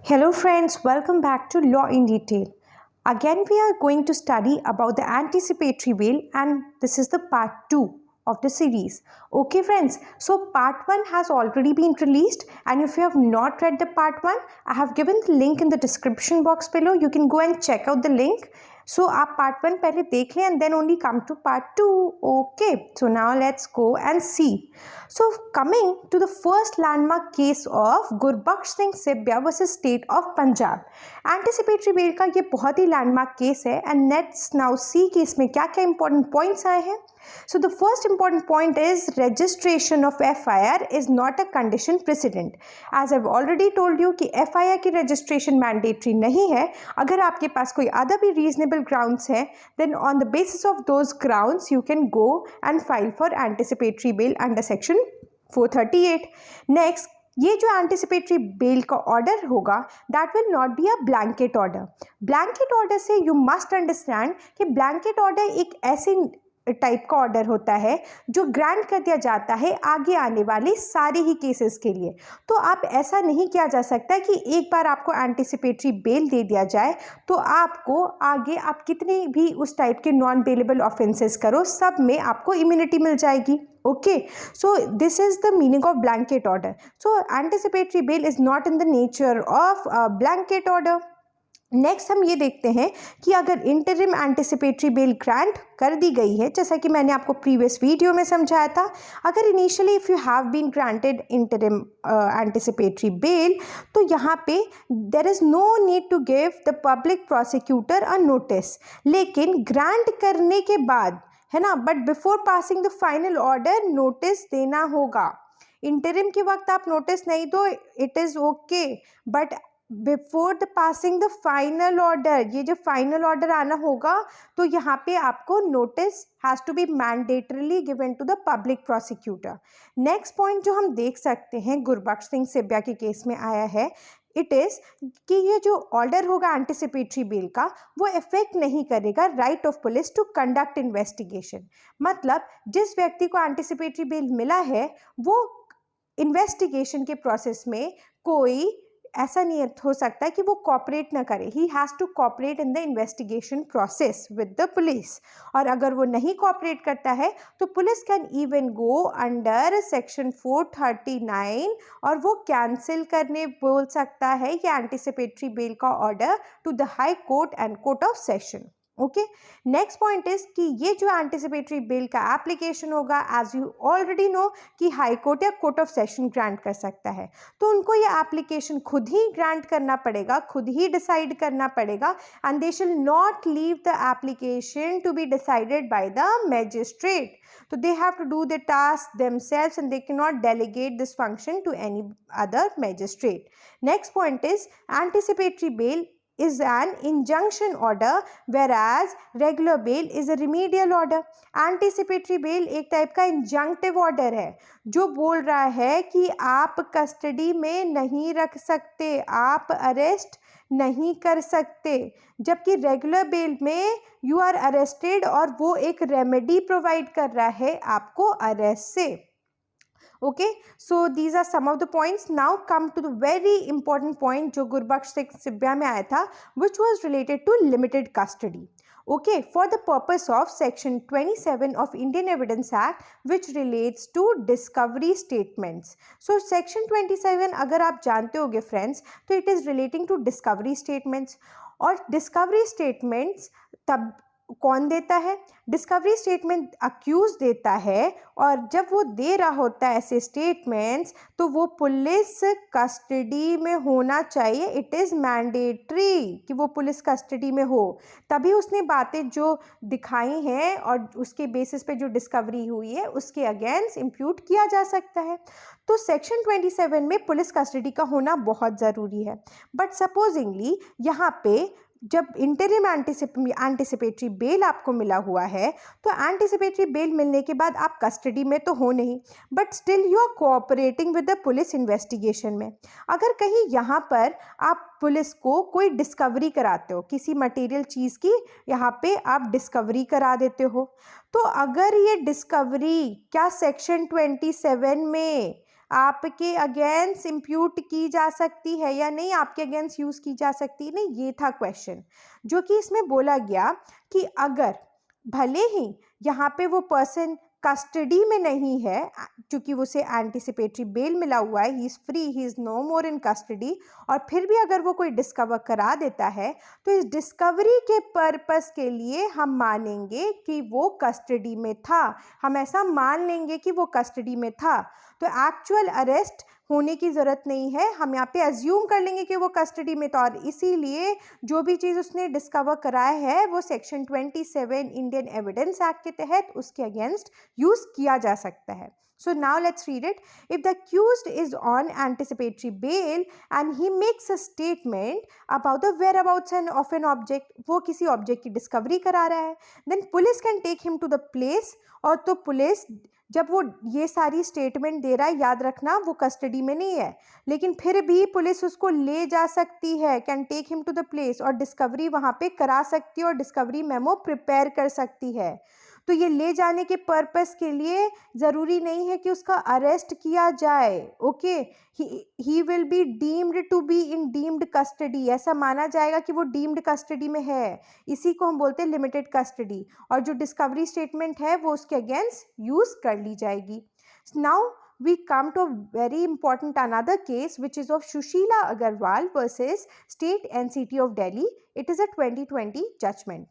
Hello friends, welcome back to Law in Detail. Again we are going to study about the anticipatory bail and this is the part 2 of the series. Okay friends, so part 1 has already been released and if you have not read the part 1, I have given the link in the description box below. You can go and check out the link. So आप part 1 पहले देख लें and then only come to part 2. Okay, so now let's go and see. So coming to the first landmark case of Gurbaksh Singh Sibbia versus state of Punjab. Anticipatory bail का ये बहुत ही landmark case है and let's now see कि इसमें क्या क्या important points आए हैं. So the first important point is registration of FIR is not a condition precedent. As I've already told you कि FIR की registration mandatory नहीं है. अगर आपके पास कोई other भी reasonable grounds है, then on the basis of those grounds you can go and file for anticipatory bail under section 438. Next, ये जो एंटिसिपेटरी बेल का ऑर्डर होगा that will not be a blanket order. Blanket order से you must understand कि blanket order एक ऐसे type का order होता है जो ग्रांट कर दिया जाता है आगे आने वाले सारे ही केसेस के लिए. तो आप ऐसा नहीं किया जा सकता कि एक बार आपको एंटिसिपेटरी बेल दे दिया जाए तो आपको आगे आप कितने भी उस टाइप के नॉन बेलेबल ऑफेंसेस करो सब में आपको इम्यूनिटी मिल जाएगी. Okay, so this is the meaning of blanket order. So anticipatory bail is not in the nature of a blanket order. Next हम ये देखते हैं कि अगर इंटरिम एंटिसिपेटरी बेल ग्रांट कर दी गई है, जैसा कि मैंने आपको प्रीवियस वीडियो में समझाया था, अगर initially if you have been granted interim anticipatory bail तो यहाँ पे there is no need to give the public prosecutor a notice. लेकिन ग्रांट करने के बाद है ना, but before passing the final order notice देना होगा. इंटरिम के वक्त आप नोटिस नहीं दो, it is okay, but before the passing the final order, ये जो फाइनल ऑर्डर आना होगा तो यहाँ पे आपको notice has to be mandatorily given to the public prosecutor. Next point जो हम देख सकते हैं गुरबख्श सिंह सिब्या के केस में आया है, इट इज़ कि ये जो ऑर्डर होगा एंटिसिपेटरी बेल का वो इफेक्ट नहीं करेगा right of police to conduct investigation. मतलब जिस व्यक्ति को एंटिसिपेटरी बेल मिला है वो इन्वेस्टिगेशन के प्रोसेस में कोई ऐसा नहीं हो सकता कि वो कॉपरेट ना करे. He has to cooperate in the investigation process with the police. और अगर वो नहीं कॉपरेट करता है तो police can even go under section 439 और वो कैंसिल करने बोल सकता है ये एंटिसिपेटरी बेल का order to the high court and court of session. Okay, next point is कि ये जो एंटिसिपेटरी बेल का एप्लीकेशन होगा एज यू ऑलरेडी नो कि हाई कोर्ट या कोर्ट ऑफ सेशन ग्रांट कर सकता है, तो उनको ये एप्लीकेशन खुद ही ग्रांट करना पड़ेगा, खुद ही डिसाइड करना पड़ेगा and they shall not leave the application to be decided by the magistrate. So they have to do the task themselves and they cannot delegate this function to any other magistrate. Next point is anticipatory bail is an injunction order whereas regular bail is a remedial order. Anticipatory bail एक type का injunctive order है जो बोल रहा है कि आप custody में नहीं रख सकते, आप अरेस्ट नहीं कर सकते, जबकि रेगुलर बेल में यू आर अरेस्टेड और वो एक रेमेडी प्रोवाइड कर रहा है आपको अरेस्ट से. Okay, so these are some of the points. Now come to the very important point जो गुरबख्श सिंह सिब्या में आया था, which was related to limited custody. Okay, for the purpose of section 27 of Indian Evidence Act which relates to discovery statements. So section 27 अगर आप जानते होगे friends तो it is relating to discovery statements. और discovery statements तब कौन देता है? डिस्कवरी स्टेटमेंट अक्यूज देता है और जब वो दे रहा होता है ऐसे स्टेटमेंट्स तो वो पुलिस कस्टडी में होना चाहिए. इट इज़ मैंडेटरी कि वो पुलिस कस्टडी में हो, तभी उसने बातें जो दिखाई हैं और उसके बेसिस पे जो डिस्कवरी हुई है उसके अगेंस्ट इम्प्यूट किया जा सकता है. तो सेक्शन 27 में पुलिस कस्टडी का होना बहुत ज़रूरी है. बट सपोजिंगली यहाँ पे जब इंटरिम एंटिसिपेटरी बेल आपको मिला हुआ है तो एंटिसिपेटरी बेल मिलने के बाद आप कस्टडी में तो हो नहीं, but still you are cooperating with the police investigation में. अगर कहीं यहाँ पर आप पुलिस को कोई डिस्कवरी कराते हो, किसी मटेरियल चीज़ की यहाँ पे आप डिस्कवरी करा देते हो, तो अगर ये डिस्कवरी क्या सेक्शन 27 में आपके अगेंस्ट इम्प्यूट की जा सकती है या नहीं, आपके अगेंस्ट यूज़ की जा सकती है नहीं, ये था क्वेश्चन। जो कि इसमें बोला गया कि अगर भले ही यहाँ पे वो पर्सन कस्टडी में नहीं है, क्योंकि उसे एंटिसिपेटरी बेल मिला हुआ है, he is free, he is no more in custody, और फिर भी अगर वो कोई डिस्कवर करा देता है तो इस डिस्कवरी के पर्पस के लिए हम मानेंगे कि वो कस्टडी में था, हम ऐसा मान लेंगे कि वो कस्टडी में था। तो एक्चुअल अरेस्ट होने की ज़रूरत नहीं है, हम यहाँ पे अज्यूम कर लेंगे कि वो कस्टडी में था, और इसीलिए जो भी चीज़ उसने डिस्कवर कराया है वो सेक्शन 27 इंडियन एविडेंस एक्ट के तहत उसके अगेंस्ट यूज़ किया जा सकता है। So now let's read it. If the accused is on anticipatory bail and he makes a statement about the whereabouts of an object, वो किसी ऑब्जेक्ट की डिस्कवरी करा रहा है, then police can take him to the place, और तो police जब वो ये सारी स्टेटमेंट दे रहा है, याद रखना वो कस्टडी में नहीं है, लेकिन फिर भी पुलिस उसको ले जा सकती है, can take him to the place, और डिस्कवरी वहाँ पे करा सकती है और डिस्कवरी मेमो प्रिपेयर कर सकती है। तो ये ले जाने के पर्पस के लिए ज़रूरी नहीं है कि उसका अरेस्ट किया जाए। Okay, he will be deemed to be in deemed custody, ऐसा माना जाएगा कि वो डीम्ड कस्टडी में है, इसी को हम बोलते हैं लिमिटेड कस्टडी, और जो डिस्कवरी स्टेटमेंट है वो उसके अगेंस्ट यूज़ कर ली जाएगी। Now we come to a very important another case, which is of Shushila Agarwal versus State NCT of Delhi. It is a 2020 judgment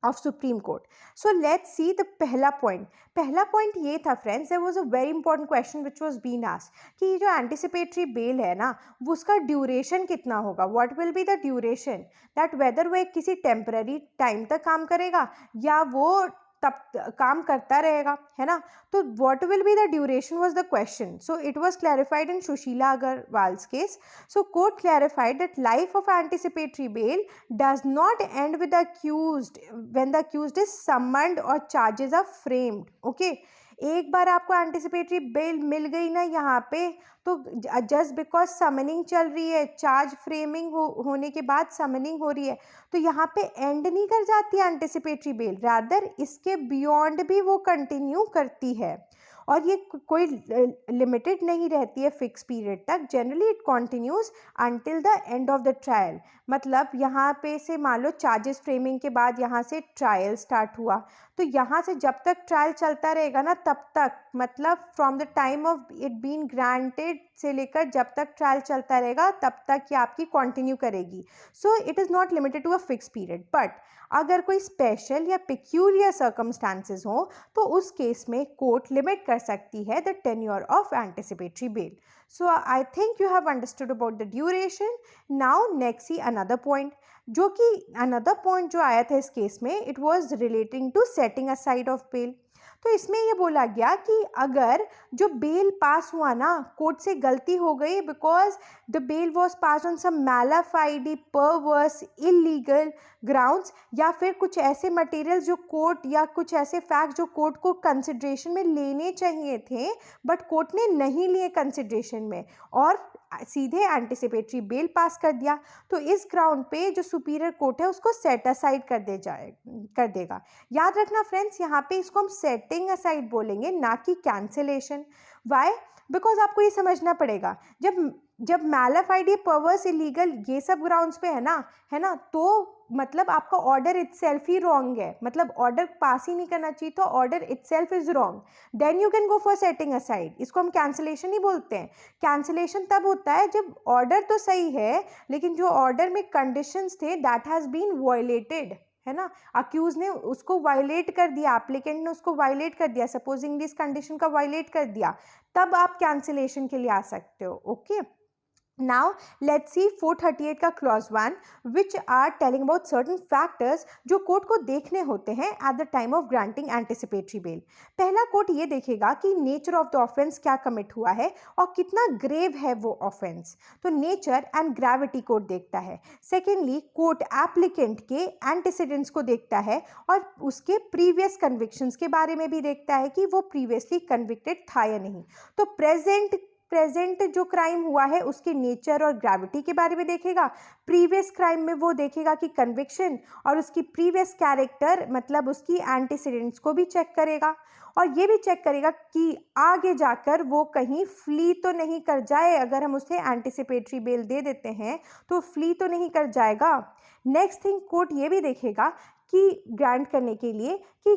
of Supreme Court. So let's see the पहला point ये था friends, there was a very important question which was being asked कि ये जो anticipatory bail है ना, वो उसका duration कितना होगा, what will be the duration, that whether वो एक किसी temporary time तक काम करेगा या वो तब काम करता रहेगा, है ना। तो what will be the duration was the question. So it was clarified in Shushila Agarwal's case. So court clarified that life of anticipatory bail does not end with the accused when the accused is summoned or charges are framed. Okay, एक बार आपको anticipatory bell मिल गई ना यहाँ पे, तो just because summoning चल रही है, चार्ज फ्रेमिंग होने के बाद समनिंग हो रही है, तो यहाँ पे एंड नहीं कर जाती है एंटिसिपेटरी बेल, रादर इसके बियॉन्ड भी वो कंटिन्यू करती है, और ये कोई लिमिटेड नहीं रहती है फिक्स पीरियड तक, generally it continues until the end of the trial. मतलब यहाँ पे से मान लो चार्जेस फ्रेमिंग के बाद यहाँ से ट्रायल स्टार्ट हुआ, तो यहाँ से जब तक ट्रायल चलता रहेगा ना तब तक, मतलब from the time of it been granted से लेकर जब तक ट्रायल चलता रहेगा तब तक ये आपकी कंटिन्यू करेगी। So it is not limited to a fix period, but अगर कोई स्पेशल या पिक्यूलियर सर्कमस्टांसेस हो तो उस केस में कोर्ट लिमिट कर सकती है the tenure of anticipatory bell. So I think you have understood about the duration. Now next see another point, जो कि अनदर पॉइंट जो आया था इस केस में, it was relating to setting aside of bail. तो इसमें ये बोला गया कि अगर जो बेल पास हुआ ना, कोर्ट से गलती हो गई because the bail was pass on some malafide perverse illegal grounds, या फिर कुछ ऐसे मटेरियल्स जो कोर्ट, या कुछ ऐसे फैक्ट जो कोर्ट को कंसिड्रेशन में लेने चाहिए थे बट कोर्ट ने नहीं लिए कंसिड्रेशन में, और सीधे एंटिसिपेटरी बेल पास कर दिया, तो इस ग्राउंड पे जो सुपीरियर कोर्ट है उसको सेट असाइड कर देगा। याद रखना फ्रेंड्स, यहाँ पे इसको हम सेटिंग असाइड बोलेंगे, ना कि कैंसिलेशन। वाई? बिकॉज आपको ये समझना पड़ेगा, जब मैलाफाइडी परवर्स इलीगल ये सब ग्राउंड्स पे है ना, तो मतलब आपका ऑर्डर इटसेल्फ ही रॉन्ग है, मतलब ऑर्डर पास ही नहीं करना चाहिए, तो order itself is wrong, then you can go for setting aside. इसको हम कैंसिलेशन ही बोलते हैं। कैंसिलेशन तब होता है जब ऑर्डर तो सही है लेकिन जो ऑर्डर में कंडीशंस थे दैट हैज़ बीन वायलेटेड, है ना, अक्यूज ने उसको वायलेट कर दिया, एप्लीकेंट ने उसको वायलेट कर दिया, सपोजिंगली इस कंडीशन का वायलेट कर दिया, तब आप कैंसिलेशन के लिए आ सकते हो। ओके, Now let's see 438 का clause 1 which are telling about certain factors जो कोर्ट को देखने होते हैं at the time of granting anticipatory bail। पहला कोर्ट ये देखेगा कि nature of the offense क्या commit हुआ है और कितना grave है वो offense, तो nature and gravity कोर्ट देखता है। Secondly, कोर्ट applicant के antecedents को देखता है और उसके previous convictions के बारे में भी देखता है कि वो previously convicted था या नहीं। तो present प्रेजेंट जो क्राइम हुआ है उसके नेचर और ग्रेविटी के बारे में देखेगा, प्रीवियस क्राइम में वो देखेगा कि कन्विक्शन और उसकी प्रीवियस कैरेक्टर मतलब उसकी एंटीसीडेंट्स को भी चेक करेगा, और ये भी चेक करेगा कि आगे जाकर वो कहीं फ्ली तो नहीं कर जाए, अगर हम उसे एंटिसिपेटरी बेल दे देते हैं तो फ्ली तो नहीं कर जाएगा। नेक्स्ट थिंग कोर्ट ये भी देखेगा कि ग्रांट करने के लिए कि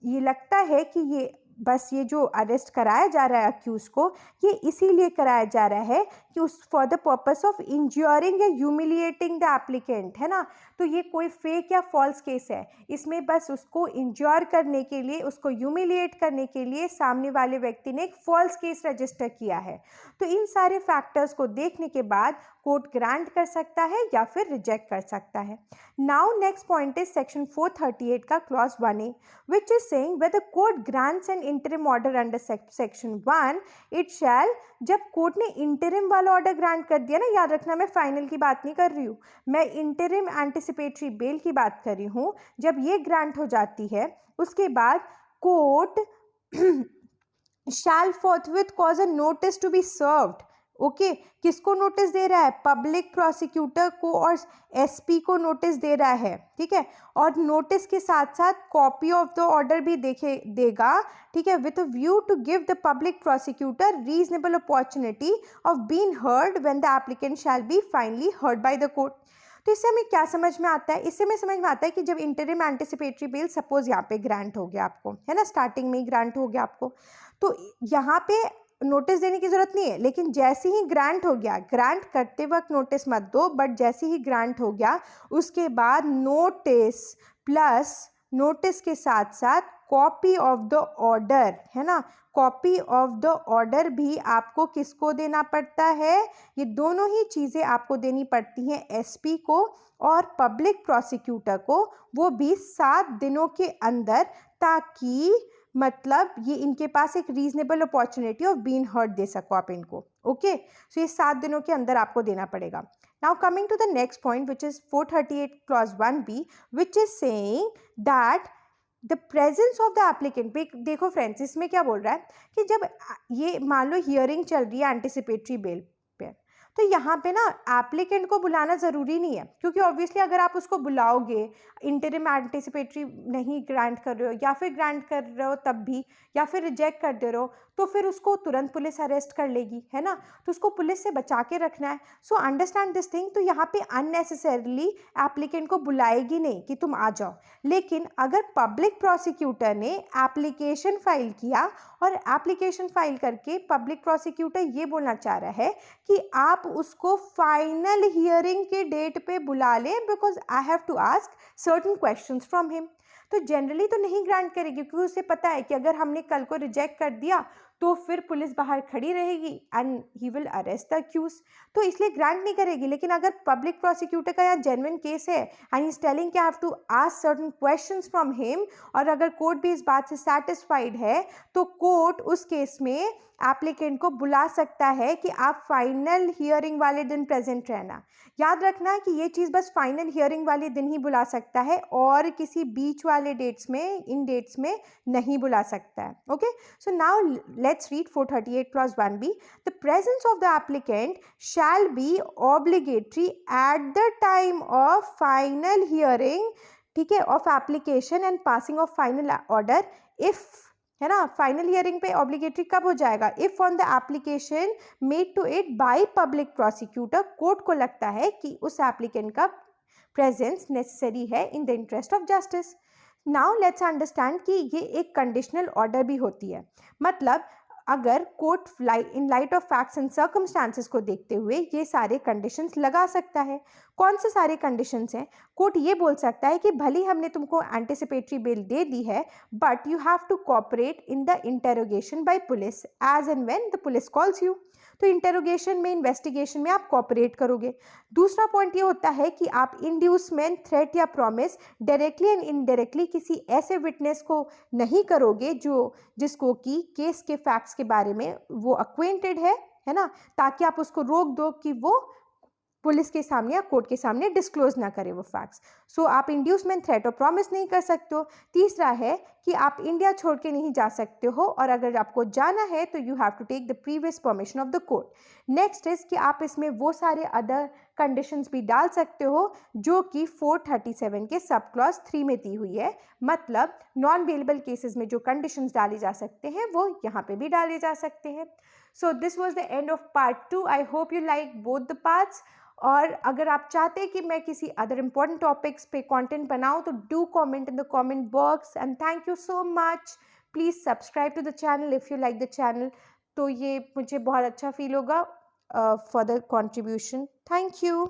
ये लगता है कि ये बस ये जो अरेस्ट कराया जा रहा है अक्यूज को, ये इसीलिए कराया जा रहा है कि उस फॉर द पर्पस ऑफ इंज्योरिंग या ह्यूमिलिएटिंग द एप्लीकेंट, है ना। तो ये कोई फेक या फॉल्स केस है, इसमें बस उसको इंज्योर करने के लिए, उसको ह्यूमिलिएट करने के लिए सामने वाले व्यक्ति ने एक फॉल्स केस रजिस्टर किया है। तो इन सारे फैक्टर्स को देखने के बाद कोर्ट ग्रांट कर सकता है या फिर रिजेक्ट कर सकता है। Now next point is section 438 का clause 1A, which is saying whether court grants an interim order under section 1 it shall, जब कोर्ट ने इंटरिम वाला ऑर्डर ग्रांट कर दिया ना, याद रखना मैं फाइनल की बात नहीं कर रही हूँ, मैं इंटरिम एंटिसिपेटरी बेल की बात कर रही हूँ। जब ये ग्रांट हो जाती है उसके बाद court shall forthwith cause a notice to be served। Okay किसको नोटिस दे रहा है? पब्लिक प्रोसिक्यूटर को और एसपी को नोटिस दे रहा है, ठीक है। और नोटिस के साथ साथ कॉपी ऑफ द ऑर्डर भी देगा, ठीक है, with a view to give the public prosecutor reasonable opportunity of being heard when the applicant shall be finally heard by the court. तो इससे हमें क्या समझ में आता है? इससे हमें समझ में आता है कि जब इंटरिम एंटिसिपेटरी बेल सपोज यहाँ पे ग्रांट हो गया आपको, है ना, स्टार्टिंग में ही ग्रांट हो गया आपको, तो यहाँ पे नोटिस देने की जरूरत नहीं है, लेकिन जैसे ही ग्रांट हो गया, ग्रांट करते वक्त नोटिस मत दो, बट जैसे ही ग्रांट हो गया उसके बाद नोटिस प्लस नोटिस के साथ साथ कॉपी ऑफ द ऑर्डर, है ना, कॉपी ऑफ द ऑर्डर भी आपको किसको देना पड़ता है? ये दोनों ही चीज़ें आपको देनी पड़ती हैं, एसपी को और पब्लिक प्रोसिक्यूटर को, वो भी 7 दिनों के अंदर, ताकि मतलब ये इनके पास एक reasonable opportunity of being heard they सको आप इनको। ओके सो ये 7 दिनों के अंदर आपको देना पड़ेगा। Now coming to the next point which is 438 clause 1B, which is saying that the presence of the applicant. देखो फ्रेंड्स, इसमें क्या बोल रहा है कि जब ये मान लो हियरिंग चल रही है एंटिसिपेटरी बेल पे, तो यहाँ पे ना एप्लीकेंट को बुलाना ज़रूरी नहीं है, क्योंकि ऑब्वियसली अगर आप उसको बुलाओगे, इंटरिम एंटिसिपेटरी नहीं ग्रांट कर रहे हो या फिर ग्रांट कर रहे हो तब भी, या फिर रिजेक्ट कर दे रहे हो, तो फिर उसको तुरंत पुलिस अरेस्ट कर लेगी, है ना। तो उसको पुलिस से बचा के रखना है। So understand this thing. तो यहाँ पे अननेसेसरली एप्लीकेंट को बुलाएगी नहीं कि तुम आ जाओ। लेकिन अगर पब्लिक प्रोसिक्यूटर ने एप्लीकेशन फाइल किया और एप्लीकेशन फाइल करके पब्लिक प्रोसिक्यूटर ये बोलना चाह रहा है कि आप उसको फाइनल हियरिंग के डेट पे बुला लें, because I have to ask certain questions from him, तो जनरली तो नहीं ग्रांट करेगी, क्योंकि उसे पता है कि अगर हमने कल को रिजेक्ट कर दिया तो फिर पुलिस बाहर खड़ी रहेगी and he will arrest the accused, तो इसलिए ग्रांट नहीं करेगी। लेकिन अगर पब्लिक प्रोसिक्यूटर का यहाँ जेन्युइन केस है एंड ही इज टेलिंग कि I have to ask certain questions from him, और अगर कोर्ट भी इस बात से सेटिस्फाइड है, तो कोर्ट उस केस में एप्लीकेंट को बुला सकता है कि आप फाइनल हियरिंग वाले दिन प्रेजेंट रहना। याद रखना कि ये चीज़ बस फाइनल हियरिंग वाले दिन ही बुला सकता है, और किसी बीच वाले डेट्स में, इन डेट्स में नहीं बुला सकता है। Okay so now let's read 438 clause 1B. The presence of the applicant shall be obligatory at the time of final hearing, ठीक है, of application and passing of final order, if, है ना, फाइनल हियरिंग पे obligatory कब हो जाएगा? If on the application made to it by public prosecutor, court को लगता है कि उस एप्लीकेंट का प्रेजेंस नेसेसरी है in the interest of justice. Now let's understand कि ये एक कंडीशनल ऑर्डर भी होती है, मतलब अगर court in light of facts and circumstances को देखते हुए ये सारे कंडीशंस लगा सकता है। कौन से सारे कंडीशंस हैं? कोर्ट ये बोल सकता है कि भले हमने तुमको एंटिसिपेटरी बेल दे दी है, but you have to cooperate in the interrogation by police as and when the police calls you. तो इंटेरोगेशन में, इन्वेस्टिगेशन में आप कोऑपरेट करोगे। दूसरा पॉइंट ये होता है कि आप इंड्यूसमेंट, थ्रेट या प्रॉमिस डायरेक्टली एंड इनडायरेक्टली किसी ऐसे विटनेस को नहीं करोगे जिसको कि केस के फैक्ट्स के बारे में वो अक्वेंटेड है ना, ताकि आप उसको रोक दो कि वो पुलिस के सामने या कोर्ट के सामने डिस्क्लोज ना करें वो फैक्ट्स। सो आप इंड्यूसमेंट, थ्रेट और प्रॉमिस नहीं कर सकते हो। तीसरा है कि आप इंडिया छोड़ के नहीं जा सकते हो, और अगर आपको जाना है तो you have to take the previous permission of the court. Next is कि आप इसमें वो सारे अदर कंडीशंस भी डाल सकते हो जो कि 437 के सब क्लॉज 3 में दी हुई है। मतलब नॉन बेलेबल केसेस में जो कंडीशंस डाले जा सकते हैं वो यहाँ पे भी डाले जा सकते हैं। So this was the end of part 2। I hope you like both the parts. और अगर आप चाहते हैं कि मैं किसी अदर इंपॉर्टेंट टॉपिक्स पे कंटेंट बनाऊं तो do comment in the comment box, and thank you so much. Please subscribe to the channel if you like the channel. तो ये मुझे बहुत अच्छा फील होगा for the contribution. Thank you.